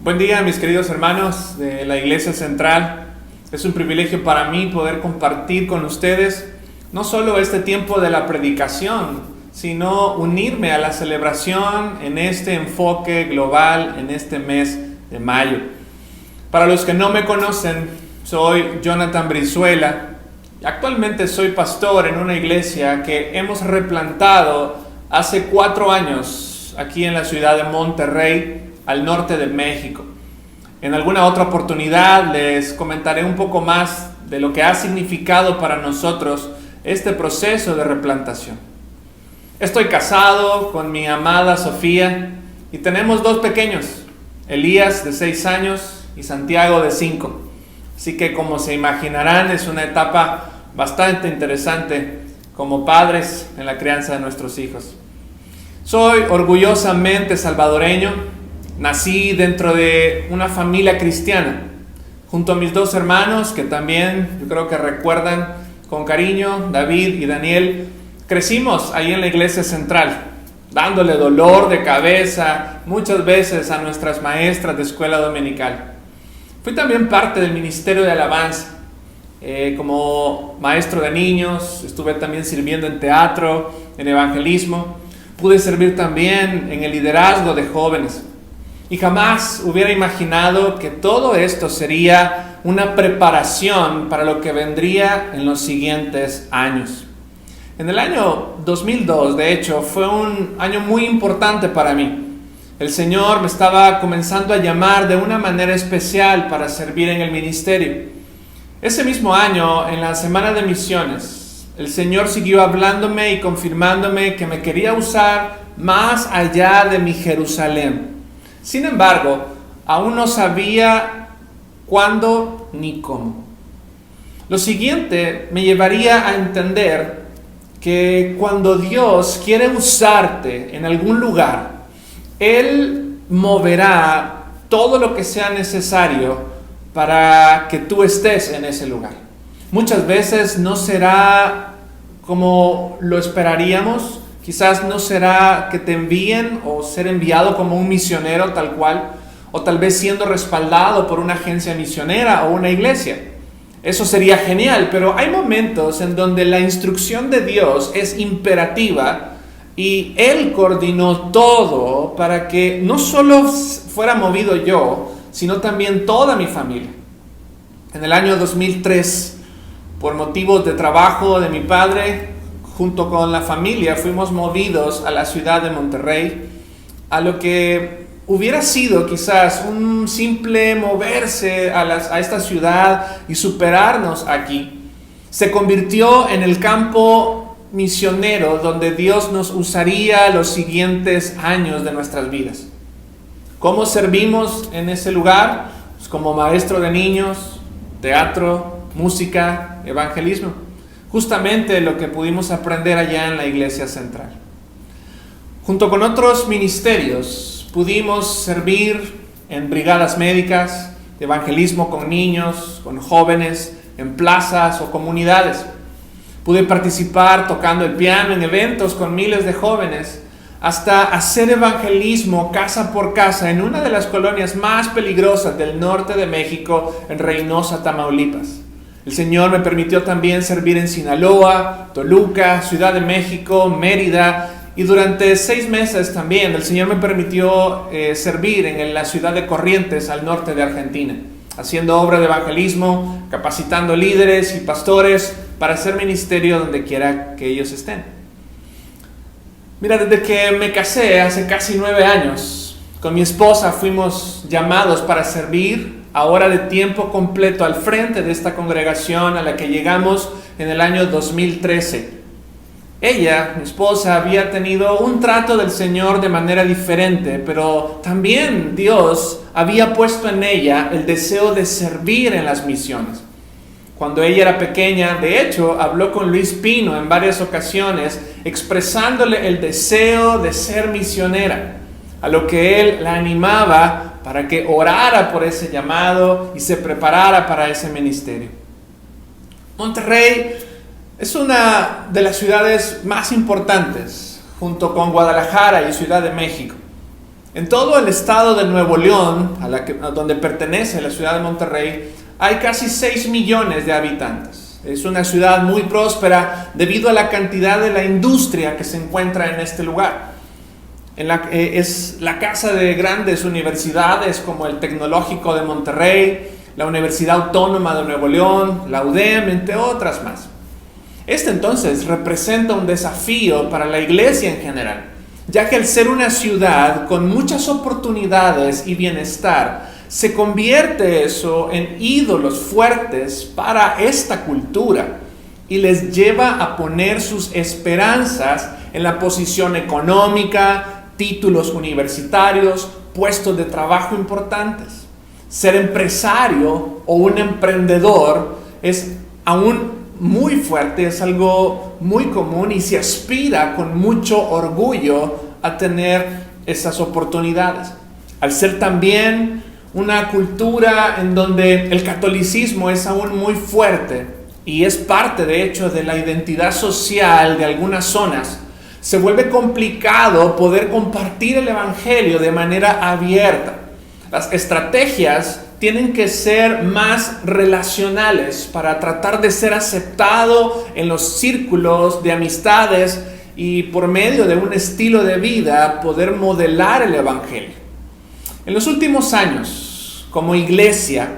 Buen día, mis queridos hermanos de la Iglesia Central. Es un privilegio para mí poder compartir con ustedes no solo este tiempo de la predicación, sino unirme a la celebración en este enfoque global en este mes de mayo. Para los que no me conocen, soy Jonathan Brizuela. Actualmente soy pastor en una iglesia que hemos replantado hace 4 años aquí en la ciudad de Monterrey, al norte de México. En alguna otra oportunidad les comentaré un poco más de lo que ha significado para nosotros este proceso de replantación. Estoy casado con mi amada Sofía y tenemos 2 pequeños, Elías de 6 años y Santiago de 5. Así que, como se imaginarán, es una etapa bastante interesante como padres en la crianza de nuestros hijos. Soy orgullosamente salvadoreño. Nací dentro de una familia cristiana, junto a mis 2 hermanos, que también yo creo que recuerdan con cariño, David y Daniel. Crecimos ahí en la iglesia central, dándole dolor de cabeza muchas veces a nuestras maestras de escuela dominical. Fui también parte del ministerio de alabanza, como maestro de niños. Estuve también sirviendo en teatro, en evangelismo. Pude servir también en el liderazgo de jóvenes. Y jamás hubiera imaginado que todo esto sería una preparación para lo que vendría en los siguientes años. En el año 2002, de hecho, fue un año muy importante para mí. El Señor me estaba comenzando a llamar de una manera especial para servir en el ministerio. Ese mismo año, en la semana de misiones, el Señor siguió hablándome y confirmándome que me quería usar más allá de mi Jerusalén. Sin embargo, aún no sabía cuándo ni cómo. Lo siguiente me llevaría a entender que cuando Dios quiere usarte en algún lugar, Él moverá todo lo que sea necesario para que tú estés en ese lugar. Muchas veces no será como lo esperaríamos. Quizás no será que te envíen o ser enviado como un misionero tal cual, o tal vez siendo respaldado por una agencia misionera o una iglesia. Eso sería genial, pero hay momentos en donde la instrucción de Dios es imperativa y Él coordinó todo para que no solo fuera movido yo, sino también toda mi familia. En el año 2003, por motivos de trabajo de mi padre, junto con la familia, fuimos movidos a la ciudad de Monterrey, a lo que hubiera sido quizás un simple moverse a esta ciudad y superarnos aquí. Se convirtió en el campo misionero donde Dios nos usaría los siguientes años de nuestras vidas. ¿Cómo servimos en ese lugar? Pues como maestro de niños, teatro, música, evangelismo. Justamente lo que pudimos aprender allá en la iglesia central. Junto con otros ministerios, pudimos servir en brigadas médicas, evangelismo con niños, con jóvenes, en plazas o comunidades. Pude participar tocando el piano en eventos con miles de jóvenes, hasta hacer evangelismo casa por casa en una de las colonias más peligrosas del norte de México, en Reynosa, Tamaulipas. El Señor me permitió también servir en Sinaloa, Toluca, Ciudad de México, Mérida, y durante 6 meses también el Señor me permitió servir en la ciudad de Corrientes, al norte de Argentina, haciendo obra de evangelismo, capacitando líderes y pastores para hacer ministerio donde quiera que ellos estén. Mira, desde que me casé hace casi 9 años, con mi esposa fuimos llamados para servir ahora de tiempo completo al frente de esta congregación a la que llegamos en el año 2013. Ella, mi esposa, había tenido un trato del Señor de manera diferente, pero también Dios había puesto en ella el deseo de servir en las misiones. Cuando ella era pequeña, de hecho, habló con Luis Pino en varias ocasiones, expresándole el deseo de ser misionera, a lo que él la animaba para que orara por ese llamado y se preparara para ese ministerio. Monterrey es una de las ciudades más importantes, junto con Guadalajara y Ciudad de México. En todo el estado de Nuevo León, a donde pertenece la ciudad de Monterrey, hay casi 6 millones de habitantes. Es una ciudad muy próspera debido a la cantidad de la industria que se encuentra en este lugar. Es la casa de grandes universidades como el Tecnológico de Monterrey, la Universidad Autónoma de Nuevo León, la UDEM, entre otras más. Este entonces representa un desafío para la iglesia en general, ya que al ser una ciudad con muchas oportunidades y bienestar, se convierte eso en ídolos fuertes para esta cultura y les lleva a poner sus esperanzas en la posición económica, títulos universitarios, puestos de trabajo importantes. Ser empresario o un emprendedor es aún muy fuerte, es algo muy común y se aspira con mucho orgullo a tener esas oportunidades. Al ser también una cultura en donde el catolicismo es aún muy fuerte y es parte de hecho de la identidad social de algunas zonas, se vuelve complicado poder compartir el evangelio de manera abierta. Las estrategias tienen que ser más relacionales para tratar de ser aceptado en los círculos de amistades y por medio de un estilo de vida poder modelar el evangelio. En los últimos años, como iglesia,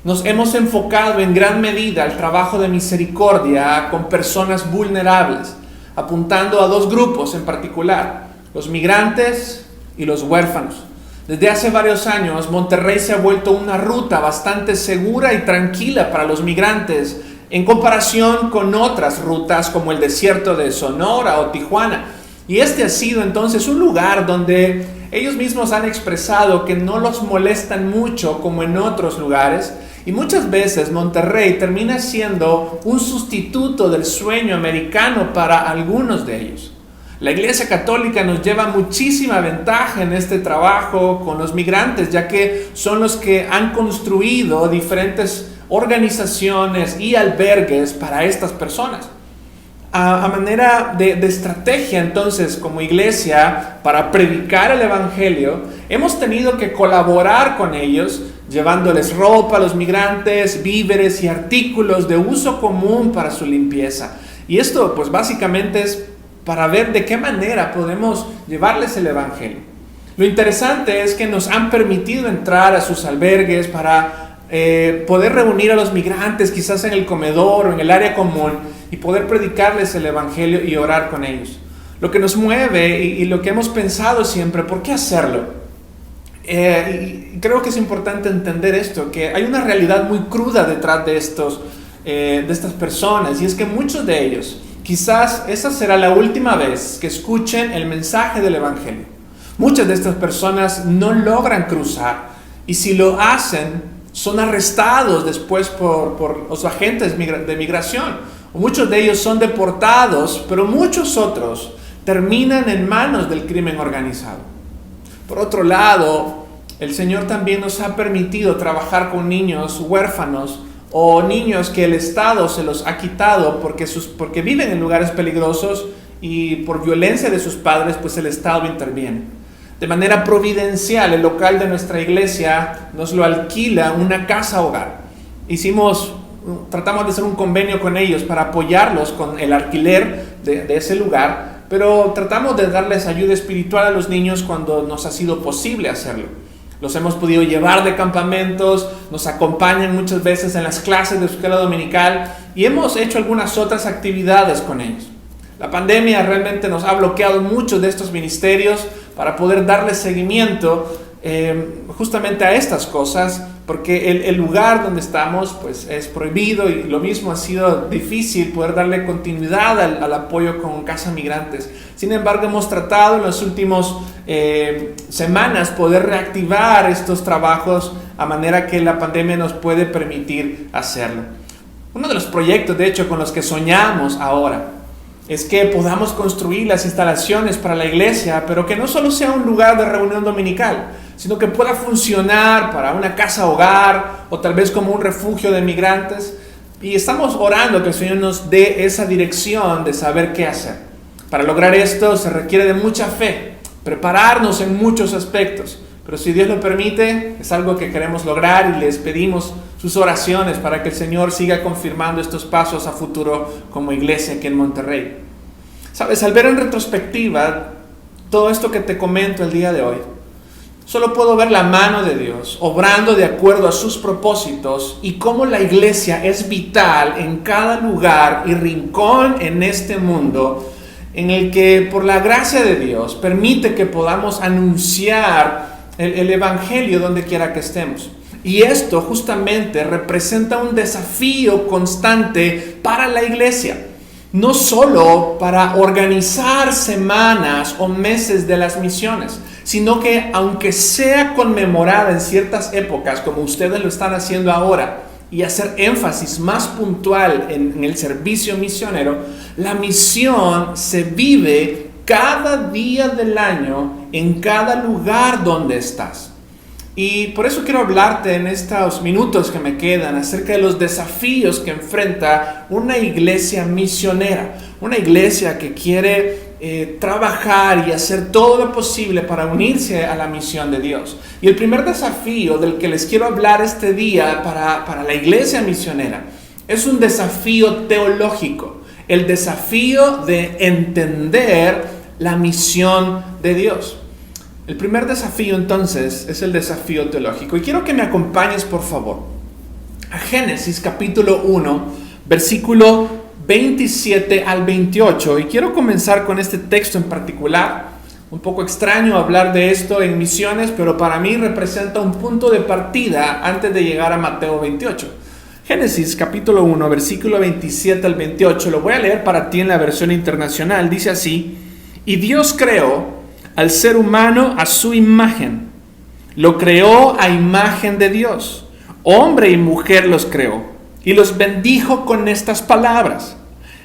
nos hemos enfocado en gran medida al trabajo de misericordia con personas vulnerables, apuntando a 2 grupos en particular, los migrantes y los huérfanos. Desde hace varios años, Monterrey se ha vuelto una ruta bastante segura y tranquila para los migrantes en comparación con otras rutas como el desierto de Sonora o Tijuana. Y este ha sido entonces un lugar donde ellos mismos han expresado que no los molestan mucho como en otros lugares. Y muchas veces Monterrey termina siendo un sustituto del sueño americano para algunos de ellos. La Iglesia Católica nos lleva muchísima ventaja en este trabajo con los migrantes, ya que son los que han construido diferentes organizaciones y albergues para estas personas. A manera de estrategia, entonces, como iglesia, para predicar el evangelio, hemos tenido que colaborar con ellos, llevándoles ropa a los migrantes, víveres y artículos de uso común para su limpieza. Y esto, pues, básicamente es para ver de qué manera podemos llevarles el evangelio. Lo interesante es que nos han permitido entrar a sus albergues para poder reunir a los migrantes, quizás en el comedor o en el área común, y poder predicarles el evangelio y orar con ellos. Lo que nos mueve y lo que hemos pensado siempre, ¿por qué hacerlo? Y creo que es importante entender esto, que hay una realidad muy cruda detrás de estas personas, y es que muchos de ellos, quizás esa será la última vez que escuchen el mensaje del evangelio. Muchas de estas personas no logran cruzar, y si lo hacen, son arrestados después por los agentes de migración. Muchos de ellos son deportados, pero muchos otros terminan en manos del crimen organizado. Por otro lado, el Señor también nos ha permitido trabajar con niños huérfanos o niños que el Estado se los ha quitado porque viven en lugares peligrosos y por violencia de sus padres, pues el Estado interviene. De manera providencial, el local de nuestra iglesia nos lo alquila una casa hogar. Tratamos de hacer un convenio con ellos para apoyarlos con el alquiler de ese lugar, pero tratamos de darles ayuda espiritual a los niños cuando nos ha sido posible hacerlo. Los hemos podido llevar de campamentos, nos acompañan muchas veces en las clases de escuela dominical y hemos hecho algunas otras actividades con ellos. La pandemia realmente nos ha bloqueado muchos de estos ministerios para poder darle seguimiento justamente a estas cosas, porque el lugar donde estamos pues es prohibido y lo mismo ha sido difícil poder darle continuidad al apoyo con Casa Migrantes. Sin embargo, hemos tratado en las últimas semanas poder reactivar estos trabajos a manera que la pandemia nos puede permitir hacerlo. Uno de los proyectos, de hecho, con los que soñamos ahora es que podamos construir las instalaciones para la iglesia, pero que no solo sea un lugar de reunión dominical, sino que pueda funcionar para una casa hogar o tal vez como un refugio de migrantes. Y estamos orando que el Señor nos dé esa dirección de saber qué hacer. Para lograr esto se requiere de mucha fe, prepararnos en muchos aspectos. Pero si Dios lo permite, es algo que queremos lograr y les pedimos sus oraciones para que el Señor siga confirmando estos pasos a futuro como iglesia aquí en Monterrey. Sabes, al ver en retrospectiva todo esto que te comento el día de hoy, solo puedo ver la mano de Dios obrando de acuerdo a sus propósitos y cómo la iglesia es vital en cada lugar y rincón en este mundo en el que por la gracia de Dios permite que podamos anunciar el evangelio donde quiera que estemos. Y esto justamente representa un desafío constante para la iglesia. No solo para organizar semanas o meses de las misiones, sino que aunque sea conmemorada en ciertas épocas, como ustedes lo están haciendo ahora, y hacer énfasis más puntual en el servicio misionero, la misión se vive cada día del año en cada lugar donde estás. Y por eso quiero hablarte en estos minutos que me quedan acerca de los desafíos que enfrenta una iglesia misionera, una iglesia que quiere trabajar y hacer todo lo posible para unirse a la misión de Dios. Y el primer desafío del que les quiero hablar este día para la iglesia misionera es un desafío teológico, el desafío de entender la misión de Dios. El primer desafío entonces es el desafío teológico. Y quiero que me acompañes por favor a Génesis capítulo 1, versículo 27 al 28. Y quiero comenzar con este texto en particular. Un poco extraño hablar de esto en misiones, pero para mí representa un punto de partida antes de llegar a Mateo 28. Génesis capítulo 1, versículo 27 al 28. Lo voy a leer para ti en la versión internacional. Dice así: y Dios creó al ser humano a su imagen. Lo creó a imagen de Dios. Hombre y mujer los creó. Y los bendijo con estas palabras: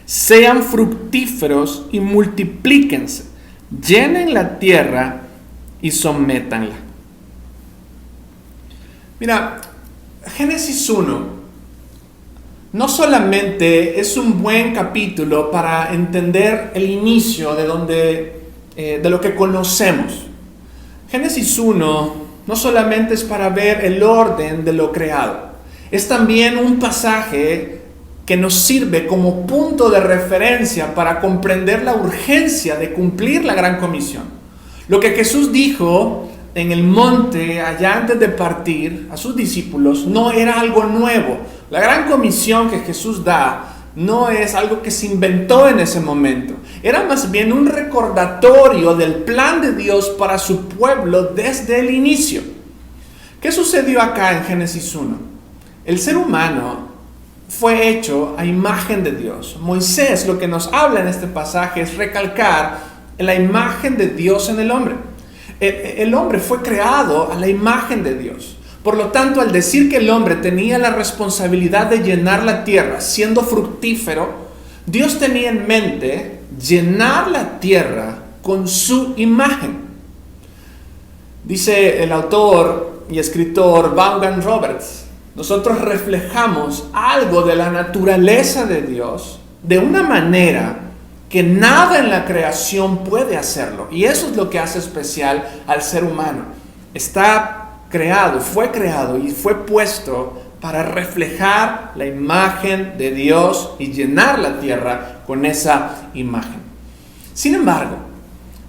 sean fructíferos y multiplíquense. Llenen la tierra y sométanla. Mira, Génesis 1 no solamente es un buen capítulo para entender el inicio de lo que conocemos. Génesis 1 no solamente es para ver el orden de lo creado, es también un pasaje que nos sirve como punto de referencia para comprender la urgencia de cumplir la gran comisión. Lo que Jesús dijo en el monte allá antes de partir a sus discípulos no era algo nuevo. La gran comisión que Jesús da no es algo que se inventó en ese momento. Era más bien un recordatorio del plan de Dios para su pueblo desde el inicio. ¿Qué sucedió acá en Génesis 1? El ser humano fue hecho a imagen de Dios. Moisés lo que nos habla en este pasaje es recalcar la imagen de Dios en el hombre. El hombre fue creado a la imagen de Dios. Por lo tanto, al decir que el hombre tenía la responsabilidad de llenar la tierra siendo fructífero, Dios tenía en mente llenar la tierra con su imagen. Dice el autor y escritor Vaughan Roberts: nosotros reflejamos algo de la naturaleza de Dios de una manera que nada en la creación puede hacerlo. Y eso es lo que hace especial al ser humano. Está creado, fue creado y fue puesto para reflejar la imagen de Dios y llenar la tierra con esa imagen. Sin embargo,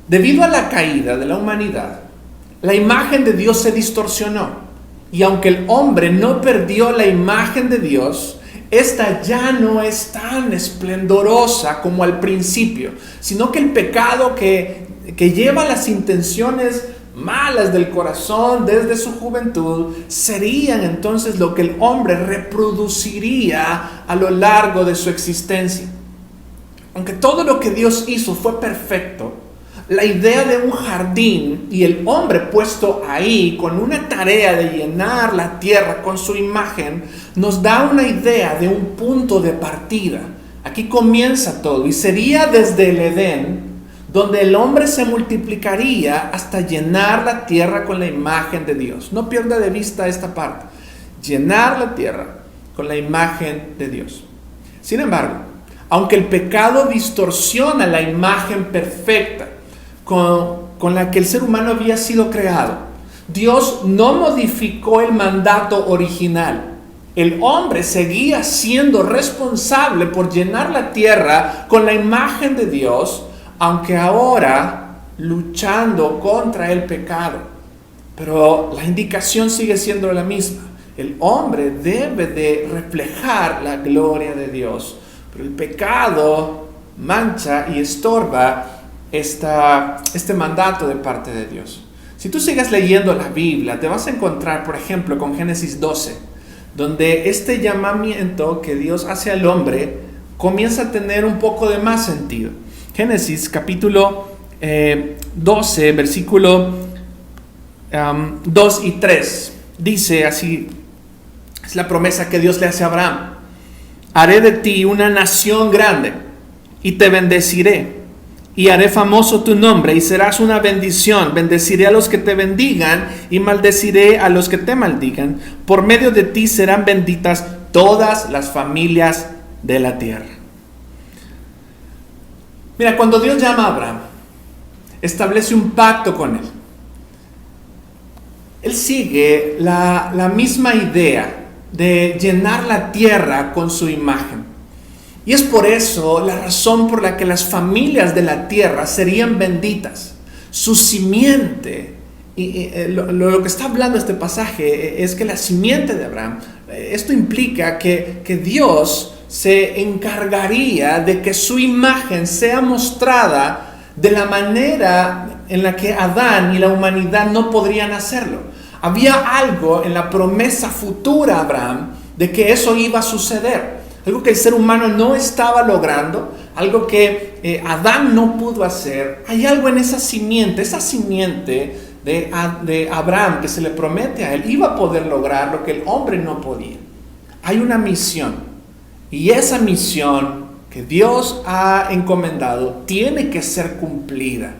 debido a la caída de la humanidad, la imagen de Dios se distorsionó. Y aunque el hombre no perdió la imagen de Dios, esta ya no es tan esplendorosa como al principio, sino que el pecado que lleva las intenciones malas del corazón desde su juventud serían entonces lo que el hombre reproduciría a lo largo de su existencia. Aunque todo lo que Dios hizo fue perfecto, la idea de un jardín y el hombre puesto ahí con una tarea de llenar la tierra con su imagen nos da una idea de un punto de partida. Aquí comienza todo y sería desde el Edén donde el hombre se multiplicaría hasta llenar la tierra con la imagen de Dios. No pierda de vista esta parte. Llenar la tierra con la imagen de Dios. Sin embargo, aunque el pecado distorsiona la imagen perfecta con con la que el ser humano había sido creado. Dios no modificó el mandato original. El hombre seguía siendo responsable por llenar la tierra con la imagen de Dios, aunque ahora luchando contra el pecado. Pero la indicación sigue siendo la misma. El hombre debe de reflejar la gloria de Dios. Pero el pecado mancha y estorba este mandato de parte de Dios. Si tú sigues leyendo la Biblia, te vas a encontrar, por ejemplo, con Génesis 12, donde este llamamiento que Dios hace al hombre comienza a tener un poco de más sentido. Génesis capítulo 12, versículo 2 y 3, dice así, es la promesa que Dios le hace a Abraham: haré de ti una nación grande y te bendeciré y haré famoso tu nombre y serás una bendición. Bendeciré a los que te bendigan y maldeciré a los que te maldigan. Por medio de ti serán benditas todas las familias de la tierra. Mira, cuando Dios llama a Abraham, establece un pacto con él. Él sigue la misma idea de llenar la tierra con su imagen. Y es por eso la razón por la que las familias de la tierra serían benditas. Su simiente, lo que está hablando este pasaje es que la simiente de Abraham, esto implica que Dios se encargaría de que su imagen sea mostrada de la manera en la que Adán y la humanidad no podrían hacerlo. Había algo en la promesa futura a Abraham de que eso iba a suceder. Algo que el ser humano no estaba logrando, algo que Adán no pudo hacer. Hay algo en esa simiente de Abraham que se le promete a él, iba a poder lograr lo que el hombre no podía. Hay una misión, y esa misión que Dios ha encomendado tiene que ser cumplida.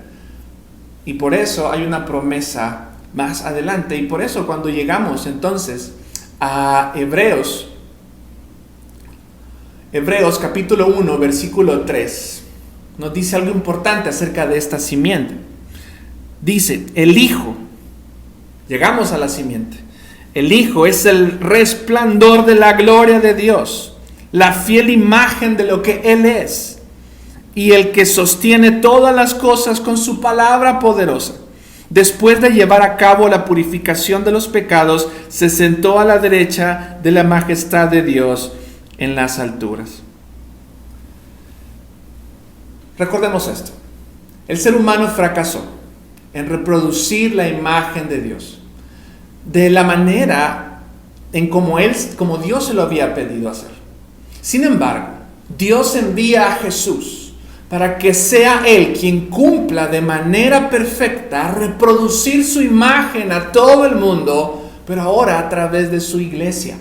Y por eso hay una promesa más adelante, y por eso cuando llegamos entonces a Hebreos capítulo 1, versículo 3, nos dice algo importante acerca de esta simiente. Dice, el Hijo, llegamos a la simiente, el Hijo es el resplandor de la gloria de Dios, la fiel imagen de lo que Él es, y el que sostiene todas las cosas con su palabra poderosa. Después de llevar a cabo la purificación de los pecados, se sentó a la derecha de la majestad de Dios en las alturas. Recordemos esto: el ser humano fracasó en reproducir la imagen de Dios de la manera en como Dios se lo había pedido hacer. Sin embargo, Dios envía a Jesús para que sea Él quien cumpla de manera perfecta reproducir su imagen a todo el mundo, pero ahora a través de su iglesia.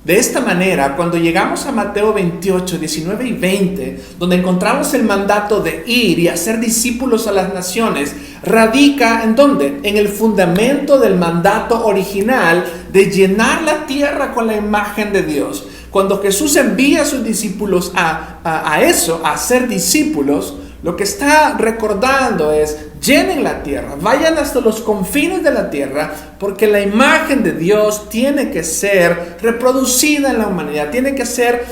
De esta manera, cuando llegamos a Mateo 28, 19 y 20, donde encontramos el mandato de ir y hacer discípulos a las naciones, radica ¿en dónde? En el fundamento del mandato original de llenar la tierra con la imagen de Dios. Cuando Jesús envía a sus discípulos a ser discípulos, lo que está recordando es: llenen la tierra, vayan hasta los confines de la tierra, porque la imagen de Dios tiene que ser reproducida en la humanidad, tiene que ser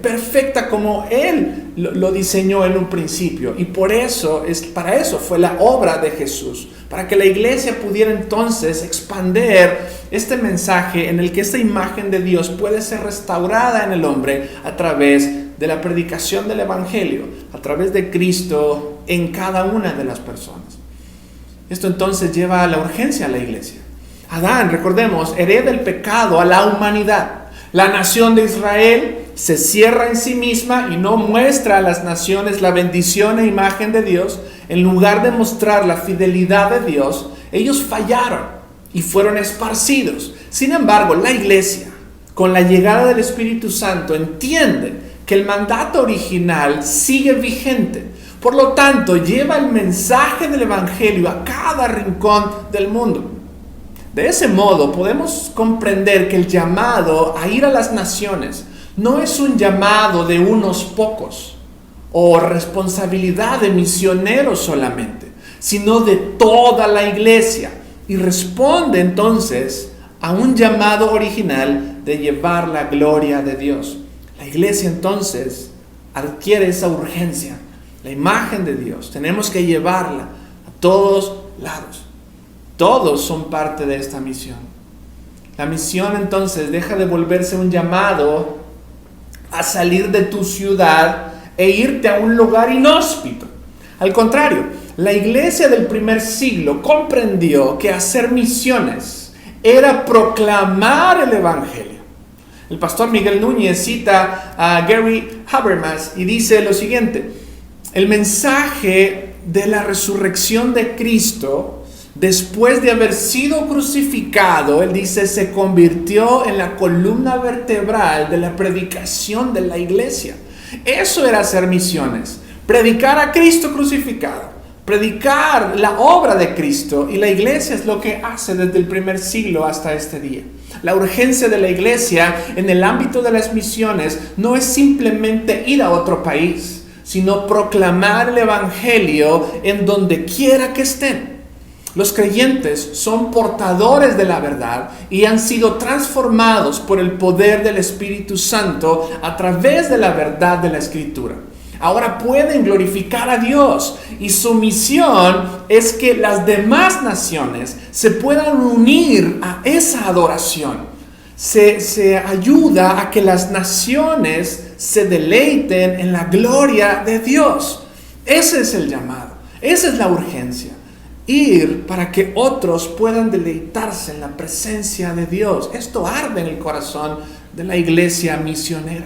perfecta como Él lo diseñó en un principio. Y para eso fue la obra de Jesús, para que la iglesia pudiera entonces expander este mensaje en el que esta imagen de Dios puede ser restaurada en el hombre a través de la predicación del Evangelio, a través de Cristo en cada una de las personas. Esto entonces lleva a la urgencia a la iglesia. Adán, recordemos, hereda el pecado a la humanidad. La nación de Israel se cierra en sí misma y no muestra a las naciones la bendición e imagen de Dios. En lugar de mostrar la fidelidad de Dios, ellos fallaron y fueron esparcidos. Sin embargo, la iglesia, con la llegada del Espíritu Santo, entiende que el mandato original sigue vigente. Por lo tanto, lleva el mensaje del Evangelio a cada rincón del mundo. De ese modo, podemos comprender que el llamado a ir a las naciones no es un llamado de unos pocos o responsabilidad de misioneros solamente, sino de toda la iglesia. Y responde entonces a un llamado original de llevar la gloria de Dios. La iglesia entonces adquiere esa urgencia, la imagen de Dios. Tenemos que llevarla a todos lados. Todos son parte de esta misión. La misión entonces deja de volverse un llamado a salir de tu ciudad e irte a un lugar inhóspito. Al contrario, la iglesia del primer siglo comprendió que hacer misiones era proclamar el evangelio. El pastor Miguel Núñez cita a Gary Habermas y dice lo siguiente: el mensaje de la resurrección de Cristo, después de haber sido crucificado, él dice, se convirtió en la columna vertebral de la predicación de la iglesia. Eso era hacer misiones, predicar a Cristo crucificado, predicar la obra de Cristo, y la iglesia es lo que hace desde el primer siglo hasta este día. La urgencia de la iglesia en el ámbito de las misiones no es simplemente ir a otro país, sino proclamar el evangelio en donde quiera que estén. Los creyentes son portadores de la verdad y han sido transformados por el poder del Espíritu Santo a través de la verdad de la Escritura. Ahora pueden glorificar a Dios, y su misión es que las demás naciones se puedan unir a esa adoración. Se ayuda a que las naciones se deleiten en la gloria de Dios. Ese es el llamado, esa es la urgencia. Ir para que otros puedan deleitarse en la presencia de Dios. Esto arde en el corazón de la iglesia misionera.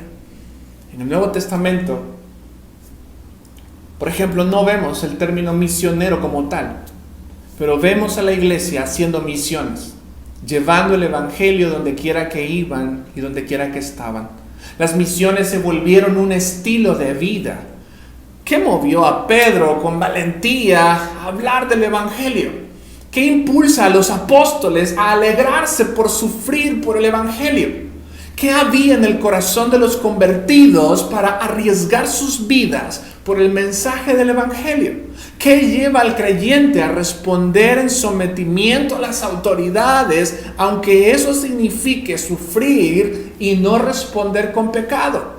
En el Nuevo Testamento, por ejemplo, no vemos el término misionero como tal, pero vemos a la iglesia haciendo misiones, llevando el evangelio donde quiera que iban y donde quiera que estaban. Las misiones se volvieron un estilo de vida. ¿Qué movió a Pedro con valentía a hablar del evangelio? ¿Qué impulsa a los apóstoles a alegrarse por sufrir por el evangelio? ¿Qué había en el corazón de los convertidos para arriesgar sus vidas por el mensaje del evangelio? ¿Qué lleva al creyente a responder en sometimiento a las autoridades, aunque eso signifique sufrir y no responder con pecado?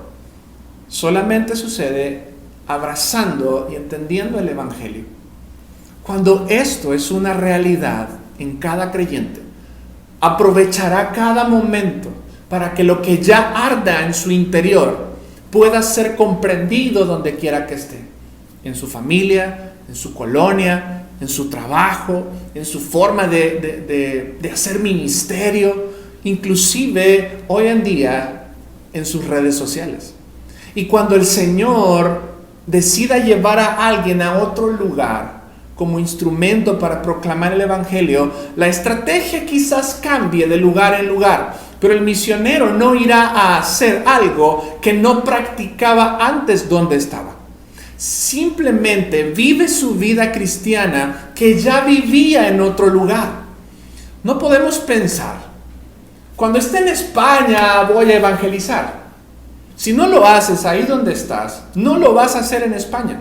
Solamente sucede abrazando y entendiendo el evangelio. Cuando esto es una realidad en cada creyente, aprovechará cada momento para que lo que ya arda en su interior pueda ser comprendido donde quiera que esté, en su familia, en su colonia, en su trabajo, en su forma de hacer ministerio, inclusive hoy en día en sus redes sociales. Y cuando el Señor decida llevar a alguien a otro lugar como instrumento para proclamar el evangelio, la estrategia quizás cambie de lugar en lugar, pero el misionero no irá a hacer algo que no practicaba antes donde estaba. Simplemente vive su vida cristiana que ya vivía en otro lugar. No podemos pensar, cuando esté en España voy a evangelizar. Si no lo haces ahí donde estás, no lo vas a hacer en España.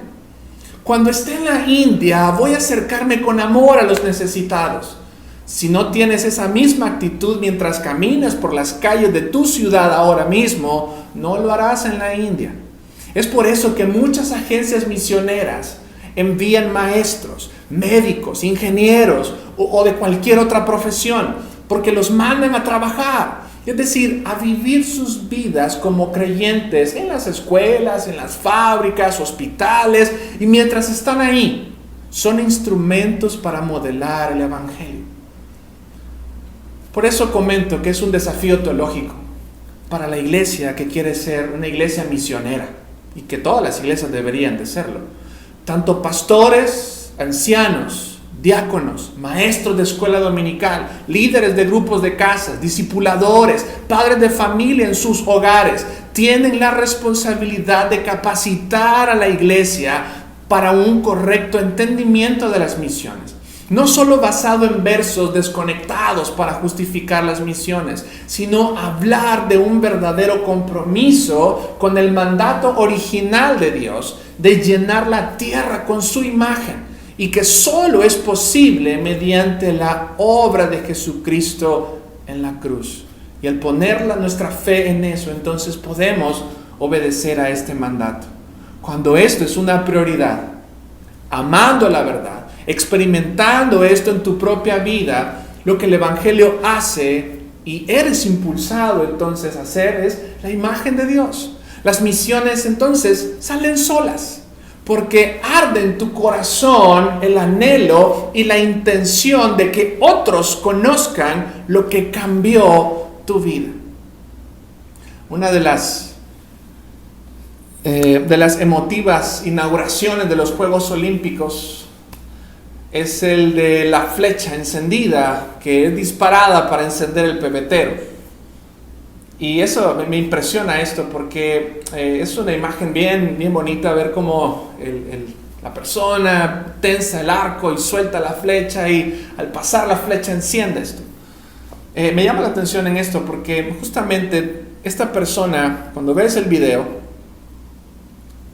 Cuando esté en la India, voy a acercarme con amor a los necesitados. Si no tienes esa misma actitud mientras caminas por las calles de tu ciudad ahora mismo, no lo harás en la India. Es por eso que muchas agencias misioneras envían maestros, médicos, ingenieros o de cualquier otra profesión, porque los mandan a trabajar. Es decir, a vivir sus vidas como creyentes en las escuelas, en las fábricas, hospitales, y mientras están ahí, son instrumentos para modelar el evangelio. Por eso comento que es un desafío teológico para la iglesia que quiere ser una iglesia misionera, y que todas las iglesias deberían de serlo. Tanto pastores, ancianos, diáconos, maestros de escuela dominical, líderes de grupos de casas, discipuladores, padres de familia en sus hogares, tienen la responsabilidad de capacitar a la iglesia para un correcto entendimiento de las misiones. No solo basado en versos desconectados para justificar las misiones, sino hablar de un verdadero compromiso con el mandato original de Dios de llenar la tierra con su imagen y que solo es posible mediante la obra de Jesucristo en la cruz. Y al poner nuestra fe en eso, entonces podemos obedecer a este mandato. Cuando esto es una prioridad, amando la verdad, experimentando esto en tu propia vida, lo que el Evangelio hace y eres impulsado entonces a hacer es la imagen de Dios. Las misiones entonces salen solas, porque arde en tu corazón el anhelo y la intención de que otros conozcan lo que cambió tu vida. Una de las emotivas inauguraciones de los Juegos Olímpicos es el de la flecha encendida que es disparada para encender el pebetero. Y eso me impresiona esto porque es una imagen bien bonita ver cómo la persona tensa el arco y suelta la flecha y al pasar la flecha enciende esto. Me llama la atención en esto porque justamente esta persona, cuando ves el video,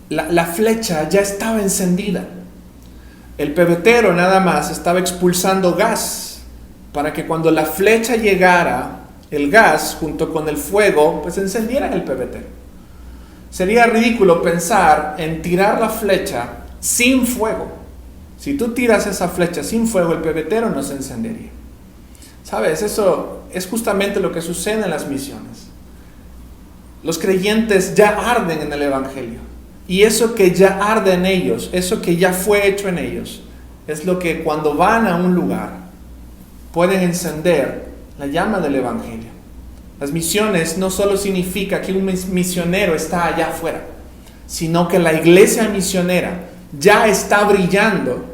la flecha ya estaba encendida. El pebetero nada más estaba expulsando gas para que cuando la flecha llegara, el gas junto con el fuego pues encendieran el pebetero. Sería ridículo pensar en tirar la flecha sin fuego. Si tú tiras esa flecha sin fuego, el pebetero no se encendería. ¿Sabes? Eso es justamente lo que sucede en las misiones. Los creyentes ya arden en el Evangelio. Y eso que ya arde en ellos, eso que ya fue hecho en ellos, es lo que cuando van a un lugar pueden encender la llama del Evangelio. Las misiones no solo significa que un misionero está allá afuera, sino que la iglesia misionera ya está brillando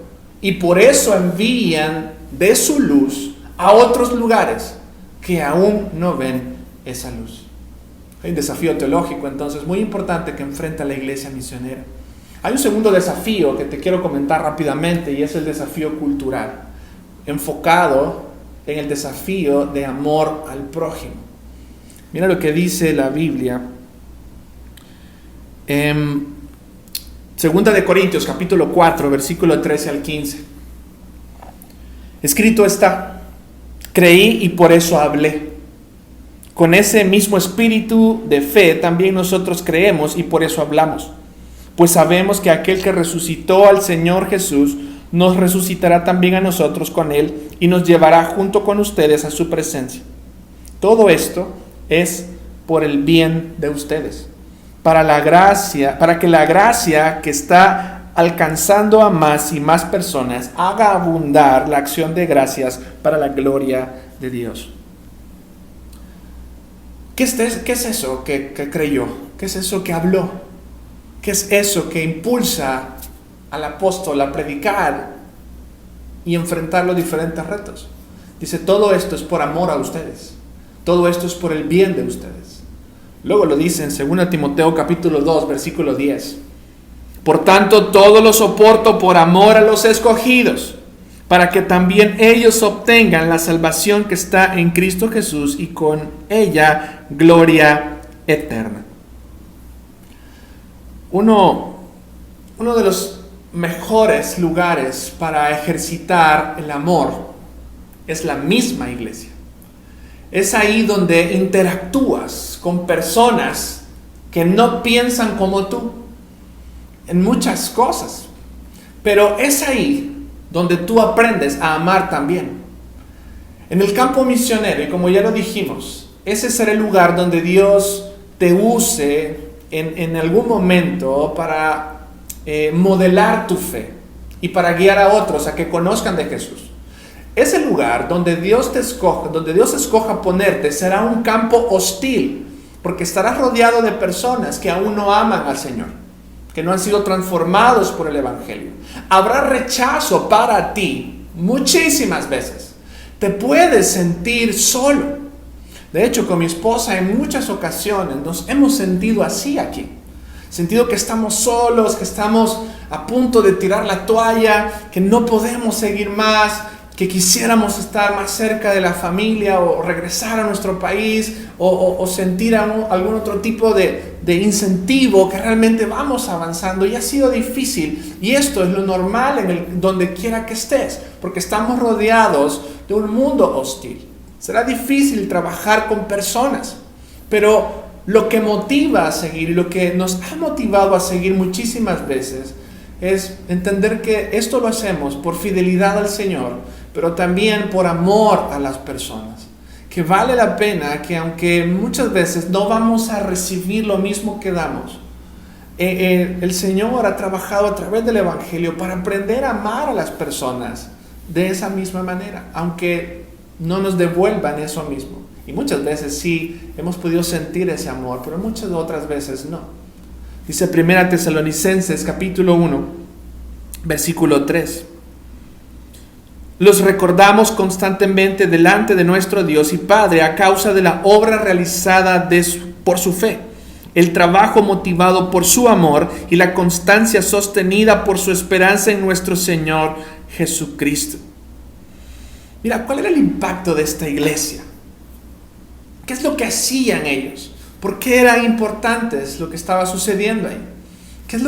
y por eso envían de su luz a otros lugares que aún no ven esa luz. Hay un desafío teológico entonces muy importante que enfrenta la iglesia misionera. Hay un segundo desafío que te quiero comentar rápidamente y es el desafío cultural, enfocado en el desafío de amor al prójimo. Mira lo que dice la Biblia en 2 de Corintios capítulo 4 versículo 13 al 15. Escrito está: creí y por eso hablé. Con ese mismo espíritu de fe también nosotros creemos y por eso hablamos. Pues sabemos que aquel que resucitó al Señor Jesús nos resucitará también a nosotros con Él y nos llevará junto con ustedes a su presencia. Todo esto es por el bien de ustedes, para que la gracia que está alcanzando a más y más personas haga abundar la acción de gracias para la gloria de Dios. ¿Qué es eso que creyó? ¿Qué es eso que habló? ¿Qué es eso que impulsa al apóstol a predicar y enfrentar los diferentes retos? Dice, todo esto es por amor a ustedes. Todo esto es por el bien de ustedes. Luego lo dice en 2 Timoteo capítulo 2, versículo 10. Por tanto, todo lo soporto por amor a los escogidos, para que también ellos obtengan la salvación que está en Cristo Jesús y con ella gloria eterna. Uno de los mejores lugares para ejercitar el amor es la misma iglesia. Es ahí donde interactúas con personas que no piensan como tú en muchas cosas, pero es ahí donde tú aprendes a amar también. En el campo misionero, y como ya lo dijimos, ese será el lugar donde Dios te use en algún momento para modelar tu fe y para guiar a otros a que conozcan de Jesús. Ese lugar donde Dios te escoja, donde Dios escoja ponerte, será un campo hostil, porque estarás rodeado de personas que aún no aman al Señor, que no han sido transformados por el Evangelio. Habrá rechazo para ti muchísimas veces. Te puedes sentir solo. De hecho, con mi esposa en muchas ocasiones nos hemos sentido así aquí. Sentido que estamos solos, que estamos a punto de tirar la toalla, que no podemos seguir más. que quisiéramos estar más cerca de la familia o regresar a nuestro país o sentir algún otro tipo de incentivo, que realmente vamos avanzando, y ha sido difícil, y esto es lo normal donde quiera que estés, porque estamos rodeados de un mundo hostil. Será difícil trabajar con personas, pero lo que motiva a seguir, y lo que nos ha motivado a seguir muchísimas veces, es entender que esto lo hacemos por fidelidad al Señor, pero también por amor a las personas. Que vale la pena, que aunque muchas veces no vamos a recibir lo mismo que damos, el Señor ha trabajado a través del Evangelio para aprender a amar a las personas de esa misma manera, aunque no nos devuelvan eso mismo. Y muchas veces sí hemos podido sentir ese amor, pero muchas otras veces no. Dice 1 Tesalonicenses capítulo 1, versículo 3. Los recordamos constantemente delante de nuestro Dios y Padre a causa de la obra realizada por su fe, el trabajo motivado por su amor y la constancia sostenida por su esperanza en nuestro Señor Jesucristo. Mira, ¿cuál era el impacto de esta iglesia? ¿Qué es lo que hacían ellos? ¿Por qué era importante lo que estaba sucediendo ahí? ¿Qué es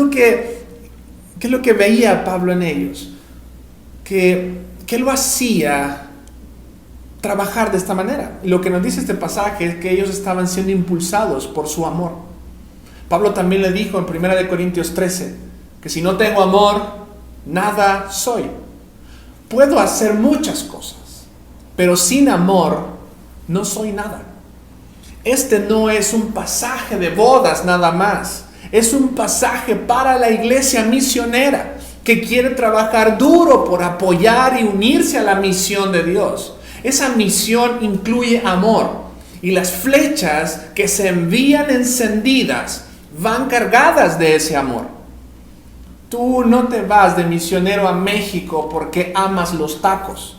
lo que veía Pablo en ellos? ¿Qué lo hacía trabajar de esta manera? Y lo que nos dice este pasaje es que ellos estaban siendo impulsados por su amor. Pablo también le dijo en 1 Corintios 13, que si no tengo amor, nada soy. Puedo hacer muchas cosas, pero sin amor no soy nada. Este no es un pasaje de bodas nada más. Es un pasaje para la iglesia misionera, que quiere trabajar duro por apoyar y unirse a la misión de Dios. Esa misión incluye amor, y las flechas que se envían encendidas van cargadas de ese amor. Tú no te vas de misionero a México porque amas los tacos.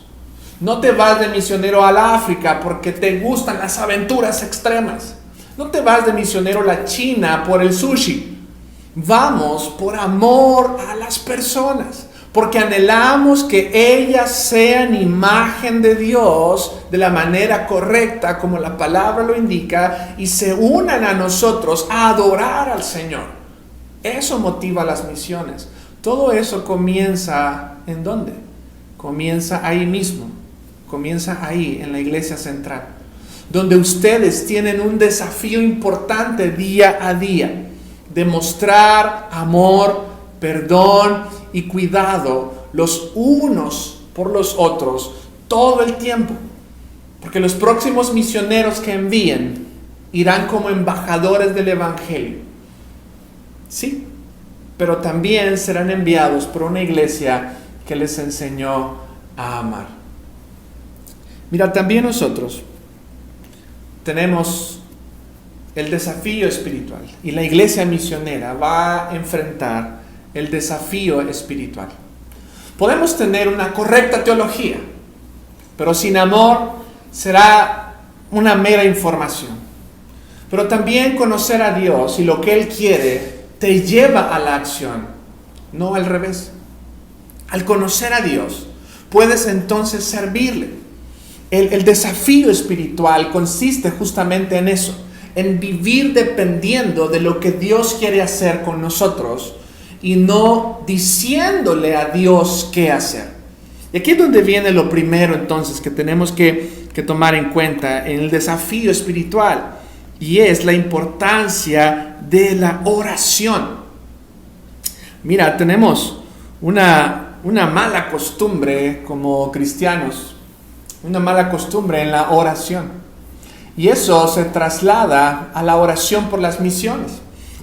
No te vas de misionero a la África porque te gustan las aventuras extremas. No te vas de misionero a la China por el sushi. Vamos por amor a las personas, porque anhelamos que ellas sean imagen de Dios de la manera correcta, como la palabra lo indica, y se unan a nosotros a adorar al Señor. Eso motiva las misiones. Todo eso comienza ¿en dónde? Comienza ahí mismo, comienza ahí en la iglesia central, donde ustedes tienen un desafío importante día a día. Demostrar amor, perdón y cuidado los unos por los otros todo el tiempo. Porque los próximos misioneros que envíen irán como embajadores del Evangelio. Sí, pero también serán enviados por una iglesia que les enseñó a amar. Mira, también nosotros tenemos el desafío espiritual, y la iglesia misionera va a enfrentar el desafío espiritual. Podemos tener una correcta teología, pero sin amor será una mera información. Pero también conocer a Dios y lo que Él quiere te lleva a la acción, no al revés. Al conocer a Dios, puedes entonces servirle. El desafío espiritual consiste justamente en eso, en vivir dependiendo de lo que Dios quiere hacer con nosotros y no diciéndole a Dios qué hacer. Y aquí es donde viene lo primero entonces que tenemos que tomar en cuenta en el desafío espiritual, y es la importancia de la oración. Mira, tenemos una mala costumbre como cristianos, una mala costumbre en la oración. Y eso se traslada a la oración por las misiones.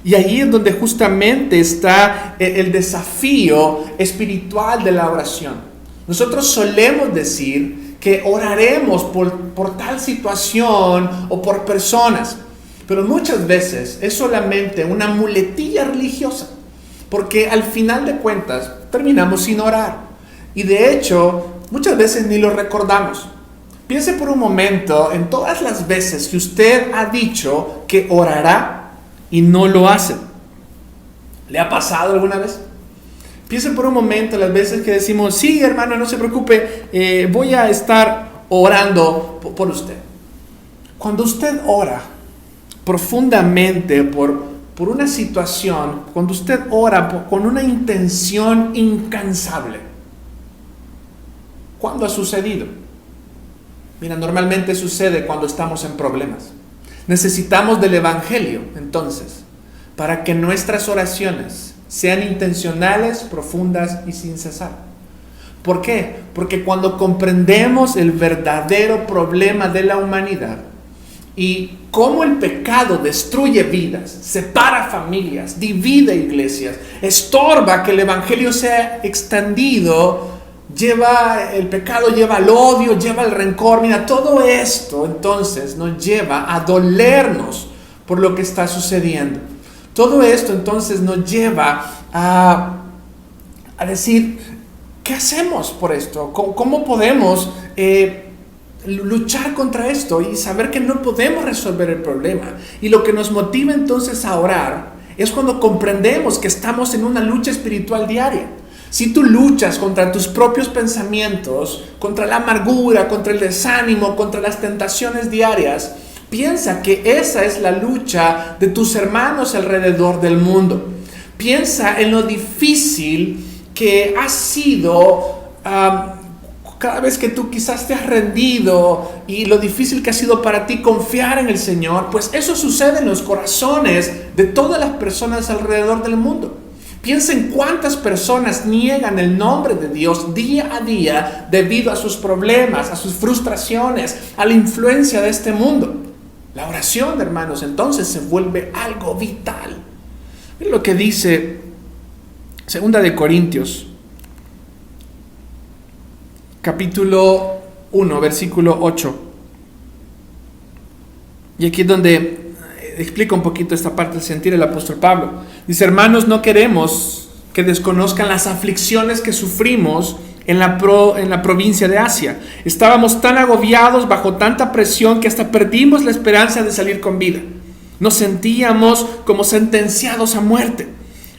Y ahí es donde justamente está el desafío espiritual de la oración. Nosotros solemos decir que oraremos por tal situación o por personas, pero muchas veces es solamente una muletilla religiosa, porque al final de cuentas terminamos sin orar. Y de hecho, muchas veces ni lo recordamos. Piense por un momento en todas las veces que usted ha dicho que orará y no lo hace. ¿Le ha pasado alguna vez? Piensen por un momento las veces que decimos, sí, hermano, no se preocupe, voy a estar orando por usted. Cuando usted ora profundamente por una situación, cuando usted ora con una intención incansable, ¿cuándo ha sucedido? Mira, normalmente sucede cuando estamos en problemas. Necesitamos del Evangelio, entonces, para que nuestras oraciones sean intencionales, profundas y sin cesar. ¿Por qué? Porque cuando comprendemos el verdadero problema de la humanidad y cómo el pecado destruye vidas, separa familias, divide iglesias, estorba que el Evangelio sea extendido, el pecado lleva al odio, lleva al rencor. Mira, todo esto entonces nos lleva a dolernos por lo que está sucediendo. Todo esto entonces nos lleva a decir, ¿qué hacemos por esto? ¿Cómo podemos luchar contra esto y saber que no podemos resolver el problema? Y lo que nos motiva entonces a orar es cuando comprendemos que estamos en una lucha espiritual diaria. Si tú luchas contra tus propios pensamientos, contra la amargura, contra el desánimo, contra las tentaciones diarias, piensa que esa es la lucha de tus hermanos alrededor del mundo. Piensa en lo difícil que ha sido cada vez que tú quizás te has rendido y lo difícil que ha sido para ti confiar en el Señor. Pues eso sucede en los corazones de todas las personas alrededor del mundo. Piensa en cuántas personas niegan el nombre de Dios día a día debido a sus problemas, a sus frustraciones, a la influencia de este mundo. La oración, hermanos, entonces se vuelve algo vital. Miren lo que dice 2 de Corintios, capítulo 1, versículo 8. Y aquí es donde explica un poquito esta parte del sentir el apóstol Pablo. Dice, hermanos, no queremos que desconozcan las aflicciones que sufrimos en la provincia de Asia. Estábamos tan agobiados bajo tanta presión que hasta perdimos la esperanza de salir con vida. Nos sentíamos como sentenciados a muerte.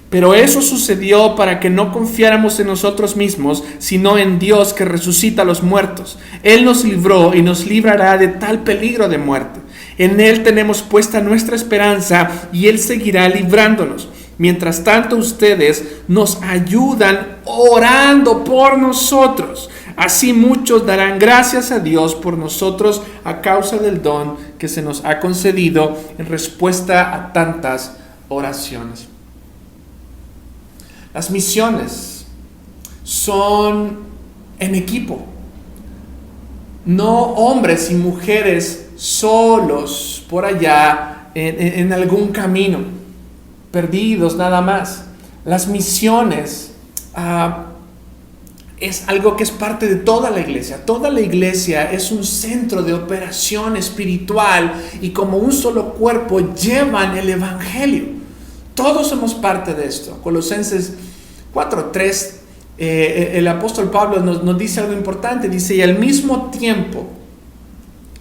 Pero eso sucedió para que no confiáramos en nosotros mismos, sino en Dios que resucita a los muertos. Él nos libró y nos librará de tal peligro de muerte. En Él tenemos puesta nuestra esperanza y Él seguirá librándonos. Mientras tanto, ustedes nos ayudan orando por nosotros. Así muchos darán gracias a Dios por nosotros a causa del don que se nos ha concedido en respuesta a tantas oraciones. Las misiones son en equipo. No hombres y mujeres solos por allá en algún camino, perdidos nada más. Las misiones es algo que es parte de toda la iglesia. Toda la iglesia es un centro de operación espiritual y como un solo cuerpo llevan el evangelio. Todos somos parte de esto. Colosenses 4:3, el apóstol Pablo nos dice algo importante. Dice, y al mismo tiempo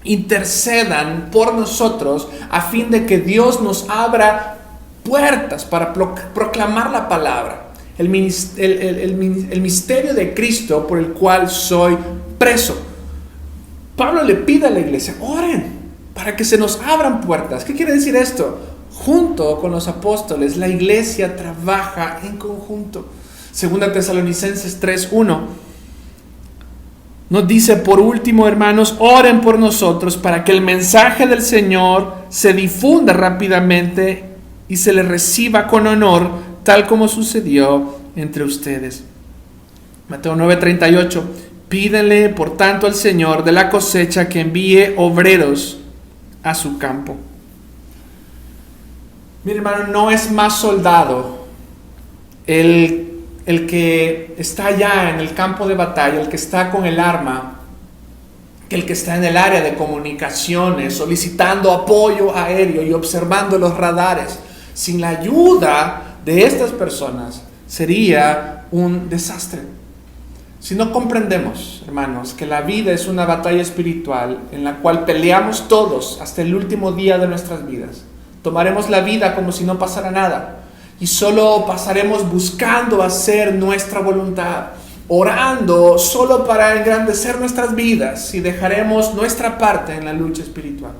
intercedan por nosotros a fin de que Dios nos abra puertas para proclamar la palabra. El misterio de Cristo por el cual soy preso. Pablo le pide a la iglesia, oren para que se nos abran puertas. ¿Qué quiere decir esto? Junto con los apóstoles, la iglesia trabaja en conjunto. 2 Tesalonicenses 3:1 nos dice, por último, hermanos, oren por nosotros para que el mensaje del Señor se difunda rápidamente y se le reciba con honor, tal como sucedió entre ustedes. Mateo 9:38, pídenle por tanto al Señor de la cosecha que envíe obreros a su campo. Mi hermano, no es más soldado el que está allá en el campo de batalla, el que está con el arma, que el que está en el área de comunicaciones, solicitando apoyo aéreo y observando los radares. Sin la ayuda de estas personas sería un desastre. Si no comprendemos, hermanos, que la vida es una batalla espiritual en la cual peleamos todos hasta el último día de nuestras vidas, tomaremos la vida como si no pasara nada. y solo pasaremos buscando hacer nuestra voluntad, orando solo para engrandecer nuestras vidas y dejaremos nuestra parte en la lucha espiritual.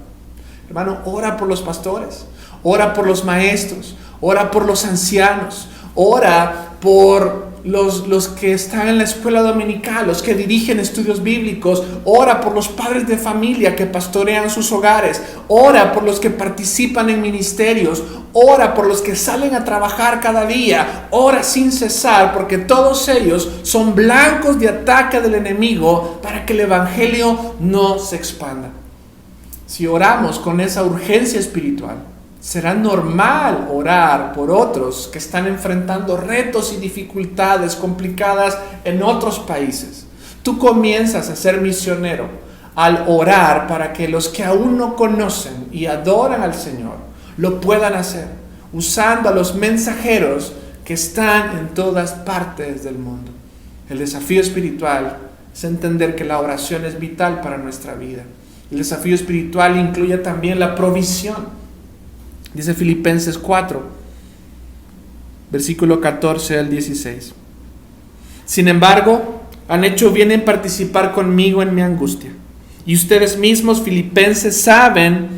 Hermano, ora por los pastores, ora por los maestros, ora por los ancianos, ora por los que están en la escuela dominical, los que dirigen estudios bíblicos, ora por los padres de familia que pastorean sus hogares, ora por los que participan en ministerios, ora por los que salen a trabajar cada día, ora sin cesar, porque todos ellos son blancos de ataque del enemigo para que el evangelio no se expanda. Si oramos con esa urgencia espiritual, será normal orar por otros que están enfrentando retos y dificultades complicadas en otros países. Tú comienzas a ser misionero al orar para que los que aún no conocen y adoran al Señor lo puedan hacer, usando a los mensajeros que están en todas partes del mundo. El desafío espiritual es entender que la oración es vital para nuestra vida. El desafío espiritual incluye también la provisión. Dice Filipenses 4, versículo 14 al 16. Sin embargo, han hecho bien en participar conmigo en mi angustia. Y ustedes mismos, filipenses, saben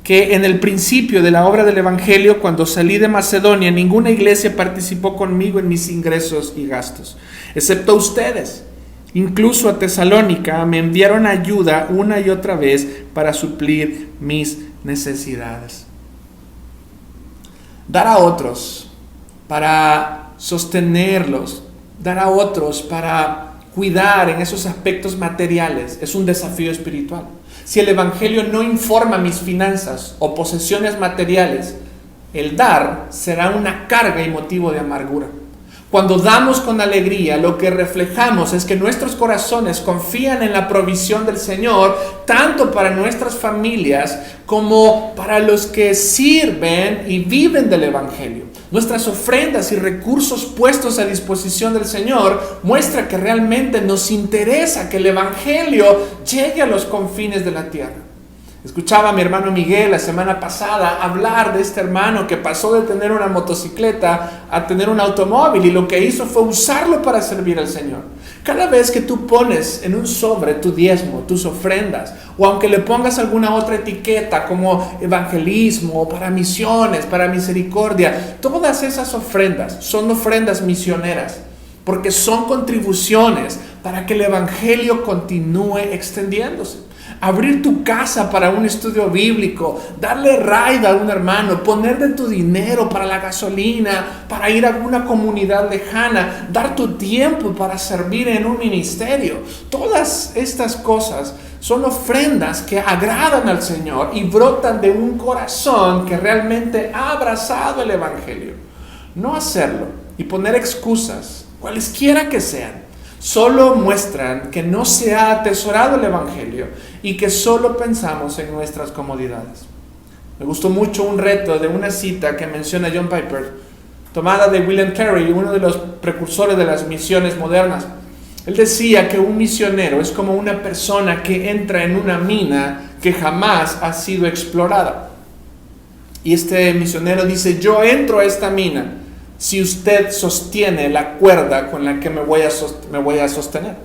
que en el principio de la obra del Evangelio, cuando salí de Macedonia, ninguna iglesia participó conmigo en mis ingresos y gastos, excepto ustedes. Incluso a Tesalónica me enviaron ayuda una y otra vez para suplir mis necesidades. Dar a otros para sostenerlos, dar a otros para cuidar en esos aspectos materiales es un desafío espiritual. Si el evangelio no informa mis finanzas o posesiones materiales, el dar será una carga y motivo de amargura. Cuando damos con alegría, lo que reflejamos es que nuestros corazones confían en la provisión del Señor, tanto para nuestras familias como para los que sirven y viven del Evangelio. Nuestras ofrendas y recursos puestos a disposición del Señor muestra que realmente nos interesa que el Evangelio llegue a los confines de la tierra. Escuchaba a mi hermano Miguel la semana pasada hablar de este hermano que pasó de tener una motocicleta a tener un automóvil y lo que hizo fue usarlo para servir al Señor. Cada vez que tú pones en un sobre tu diezmo, tus ofrendas, o aunque le pongas alguna otra etiqueta como evangelismo, para misiones, para misericordia, todas esas ofrendas son ofrendas misioneras, porque son contribuciones para que el evangelio continúe extendiéndose. Abrir tu casa para un estudio bíblico, darle raid a un hermano, poner de tu dinero para la gasolina, para ir a alguna comunidad lejana, dar tu tiempo para servir en un ministerio. Todas estas cosas son ofrendas que agradan al Señor y brotan de un corazón que realmente ha abrazado el evangelio. No hacerlo y poner excusas, cualesquiera que sean, solo muestran que no se ha atesorado el evangelio y que solo pensamos en nuestras comodidades. Me gustó mucho un reto de una cita que menciona John Piper, tomada de William Carey, uno de los precursores de las misiones modernas. Él decía que un misionero es como una persona que entra en una mina que jamás ha sido explorada. Y este misionero dice: yo entro a esta mina si usted sostiene la cuerda con la que me voy a sostener.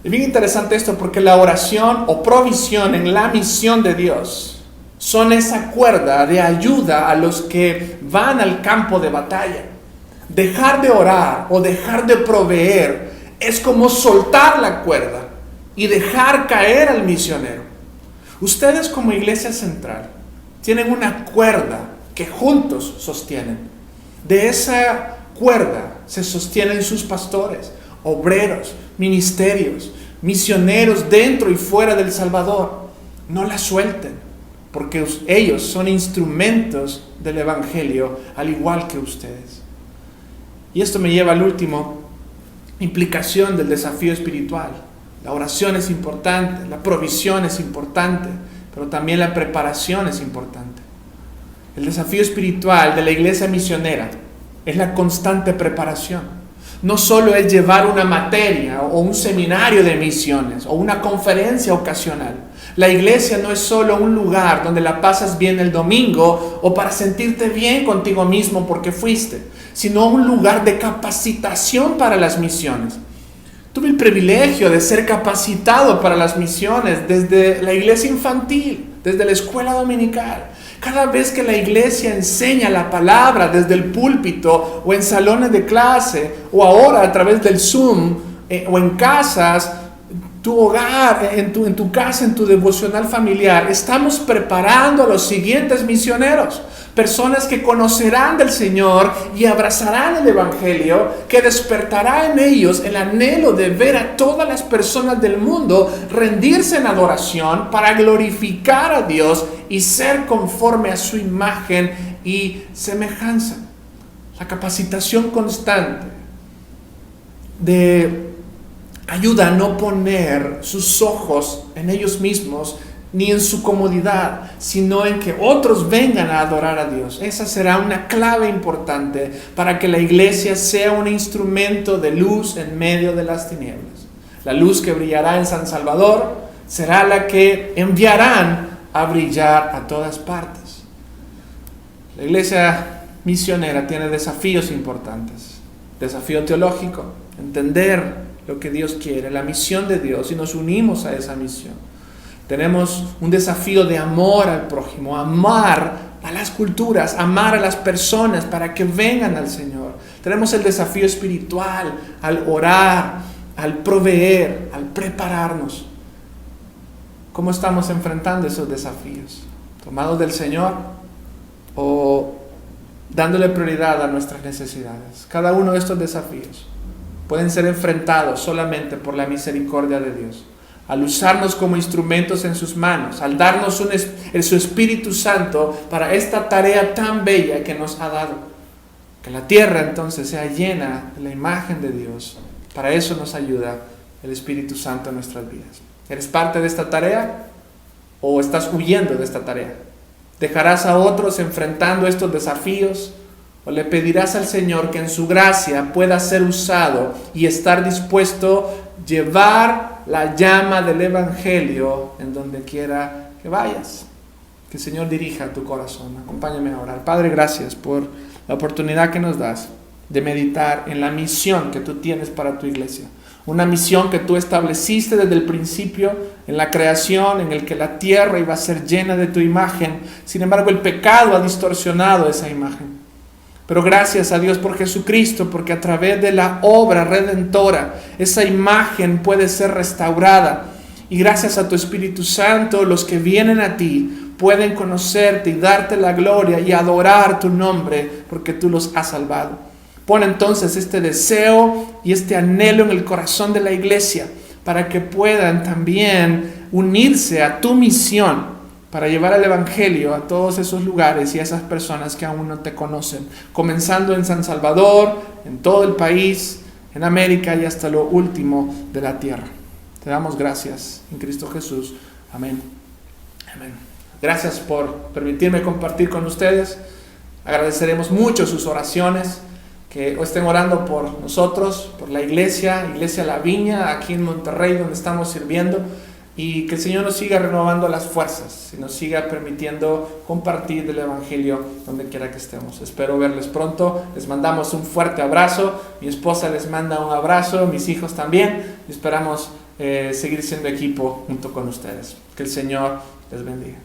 Es bien interesante esto porque la oración o provisión en la misión de Dios son esa cuerda de ayuda a los que van al campo de batalla. Dejar de orar o dejar de proveer es como soltar la cuerda y dejar caer al misionero. Ustedes como Iglesia Central tienen una cuerda que juntos sostienen. De esa cuerda se sostienen sus pastores, obreros, ministerios, misioneros dentro y fuera del Salvador. No la suelten, porque ellos son instrumentos del evangelio, al igual que ustedes. Y esto me lleva al último implicación del desafío espiritual. La oración es importante, la provisión es importante, pero también la preparación es importante. El desafío espiritual de la iglesia misionera es la constante preparación. No solo es llevar una materia o un seminario de misiones o una conferencia ocasional. La iglesia no es solo un lugar donde la pasas bien el domingo o para sentirte bien contigo mismo porque fuiste, sino un lugar de capacitación para las misiones. Tuve el privilegio de ser capacitado para las misiones desde la iglesia infantil, desde la escuela dominical. Cada vez que la iglesia enseña la palabra desde el púlpito o en salones de clase o ahora a través del Zoom o en casas, tu hogar, en tu casa, en tu devocional familiar, estamos preparando a los siguientes misioneros. Personas que conocerán del Señor y abrazarán el Evangelio, que despertará en ellos el anhelo de ver a todas las personas del mundo rendirse en adoración para glorificar a Dios y ser conforme a su imagen y semejanza. La capacitación constante ayuda a no poner sus ojos en ellos mismos ni en su comodidad, sino en que otros vengan a adorar a Dios. Esa será una clave importante para que la iglesia sea un instrumento de luz en medio de las tinieblas. La luz que brillará en San Salvador será la que enviarán a brillar a todas partes. La iglesia misionera tiene desafíos importantes. Desafío teológico, entender lo que Dios quiere, la misión de Dios, y nos unimos a esa misión. Tenemos un desafío de amor al prójimo, amar a las culturas, amar a las personas para que vengan al Señor. Tenemos el desafío espiritual al orar, al proveer, al prepararnos. ¿Cómo estamos enfrentando esos desafíos? ¿Tomados del Señor o dándole prioridad a nuestras necesidades? Cada uno de estos desafíos pueden ser enfrentados solamente por la misericordia de Dios. Al usarnos como instrumentos en sus manos, al darnos su Espíritu Santo para esta tarea tan bella que nos ha dado. Que la tierra entonces sea llena de la imagen de Dios. Para eso nos ayuda el Espíritu Santo en nuestras vidas. ¿Eres parte de esta tarea o estás huyendo de esta tarea? ¿Dejarás a otros enfrentando estos desafíos? ¿O le pedirás al Señor que en su gracia pueda ser usado y estar dispuesto a llevar la llama del Evangelio en donde quiera que vayas? Que el Señor dirija tu corazón. Acompáñame a orar. Padre, gracias por la oportunidad que nos das de meditar en la misión que tú tienes para tu iglesia. Una misión que tú estableciste desde el principio en la creación, en el que la tierra iba a ser llena de tu imagen. Sin embargo, el pecado ha distorsionado esa imagen. Pero gracias a Dios por Jesucristo, porque a través de la obra redentora, esa imagen puede ser restaurada. Y gracias a tu Espíritu Santo, los que vienen a ti pueden conocerte y darte la gloria y adorar tu nombre, porque tú los has salvado. Pon entonces este deseo y este anhelo en el corazón de la iglesia, para que puedan también unirse a tu misión, para llevar el Evangelio a todos esos lugares y a esas personas que aún no te conocen, comenzando en San Salvador, en todo el país, en América y hasta lo último de la tierra. Te damos gracias en Cristo Jesús. Amén. Amén. Gracias por permitirme compartir con ustedes. Agradeceremos mucho sus oraciones, que estén orando por nosotros, por la iglesia La Viña, aquí en Monterrey, donde estamos sirviendo. Y que el Señor nos siga renovando las fuerzas y nos siga permitiendo compartir el Evangelio donde quiera que estemos. Espero verles pronto. Les mandamos un fuerte abrazo. Mi esposa les manda un abrazo, mis hijos también. Y esperamos seguir siendo equipo junto con ustedes. Que el Señor les bendiga.